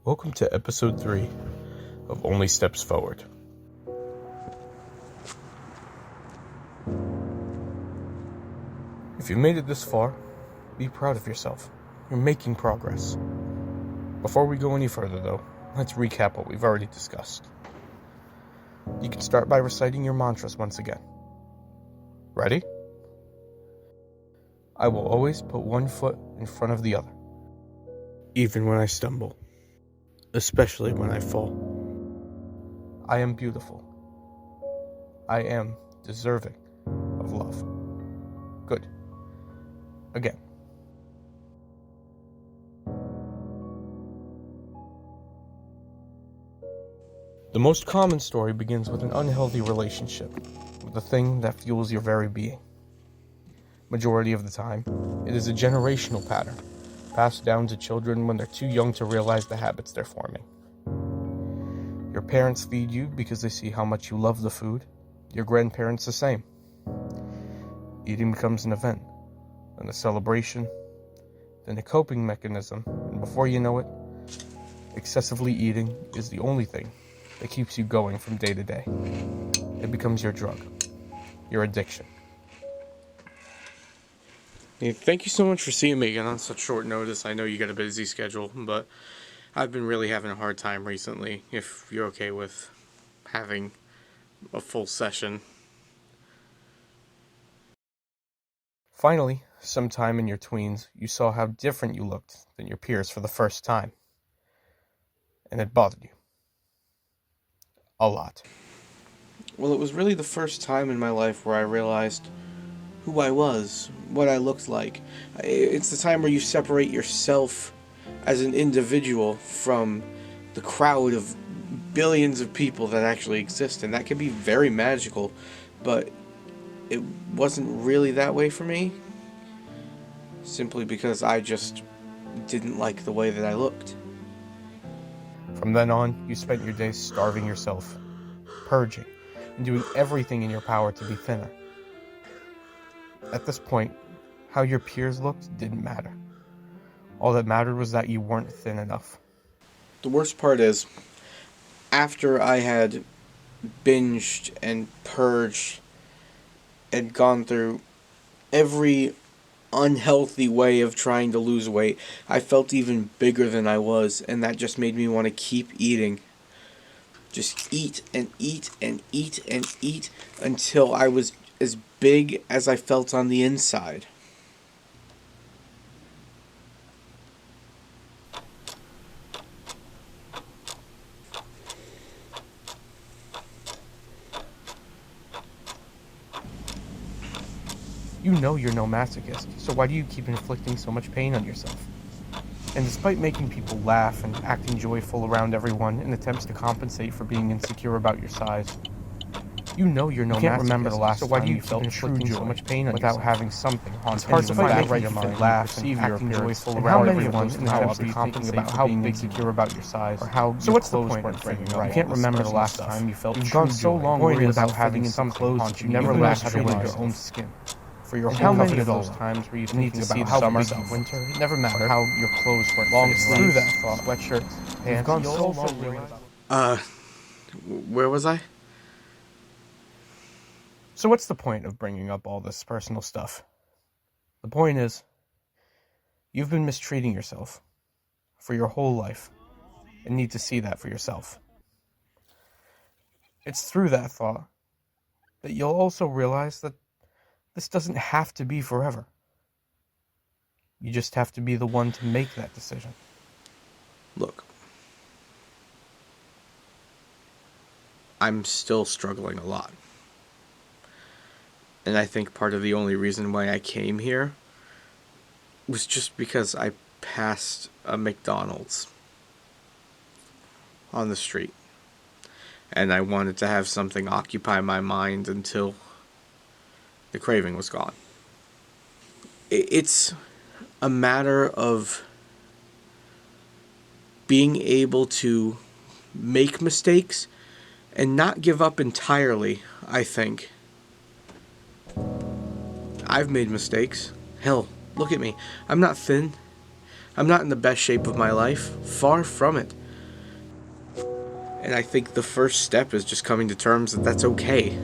Welcome to episode 3 of Only Steps Forward. If you made it this far, be proud of yourself. You're making progress. Before we go any further though, let's recap what we've already discussed. You can start by reciting your mantras once again. Ready? I will always put one foot in front of the other, even when I stumble. Especially when I fall. I am beautiful. I am deserving of love. Good. Again. The most common story begins with an unhealthy relationship with the thing that fuels your very being. Majority of the time, it is a generational pattern, passed down to children when they're too young to realize the habits they're forming. Your parents feed you because they see how much you love the food. Your grandparents the same. Eating becomes an event, then a celebration, then a coping mechanism, and before you know it, excessively eating is the only thing that keeps you going from day to day. It becomes your drug, your addiction. Hey, thank you so much for seeing me again on such short notice. I know you got a busy schedule, but I've been really having a hard time recently, if you're okay with having a full session. Finally, sometime in your tweens, you saw how different you looked than your peers for the first time. And it bothered you. A lot. Well, it was really the first time in my life where I realized who I was, what I looked like. It's the time where you separate yourself as an individual from the crowd of billions of people that actually exist, and that can be very magical, but it wasn't really that way for me, simply because I just didn't like the way that I looked. From then on, you spent your days starving yourself, purging, and doing everything in your power to be thinner. At this point, how your peers looked didn't matter. All that mattered was that you weren't thin enough. The worst part is, after I had binged and purged and gone through every unhealthy way of trying to lose weight, I felt even bigger than I was, and that just made me want to keep eating. Just eat and eat and eat and eat until I was as big as I felt on the inside. You know you're no masochist, so why do you keep inflicting so much pain on yourself? And despite making people laugh and acting joyful around everyone in attempts to compensate for being insecure about your size, you know you're no masochist. You can't remember the last time you felt true joy so much pain without having something haunting you. It's hard to find making your mind laugh and acting joyful around everyone in attempts to compensate about how being insecure about your size or how so what's the point of bringing up? You can't remember the last time you felt true joy. You've gone so long worried about having some clothes you never last treated your own skin. For your whole life, of those times where you need to see how big of winter, it never mattered how your clothes weren't long sleeves, sweatshirts, pants. You've gone so long. Where was I? So what's the point of bringing up all this personal stuff? The point is, you've been mistreating yourself for your whole life and need to see that for yourself. It's through that thought that you'll also realize that this doesn't have to be forever. You just have to be the one to make that decision. Look, I'm still struggling a lot. And I think part of the only reason why I came here was just because I passed a McDonald's on the street. And I wanted to have something occupy my mind until the craving was gone. It's a matter of being able to make mistakes and not give up entirely, I think. I've made mistakes. Hell, look at me. I'm not thin. I'm not in the best shape of my life. Far from it. And I think the first step is just coming to terms that that's okay.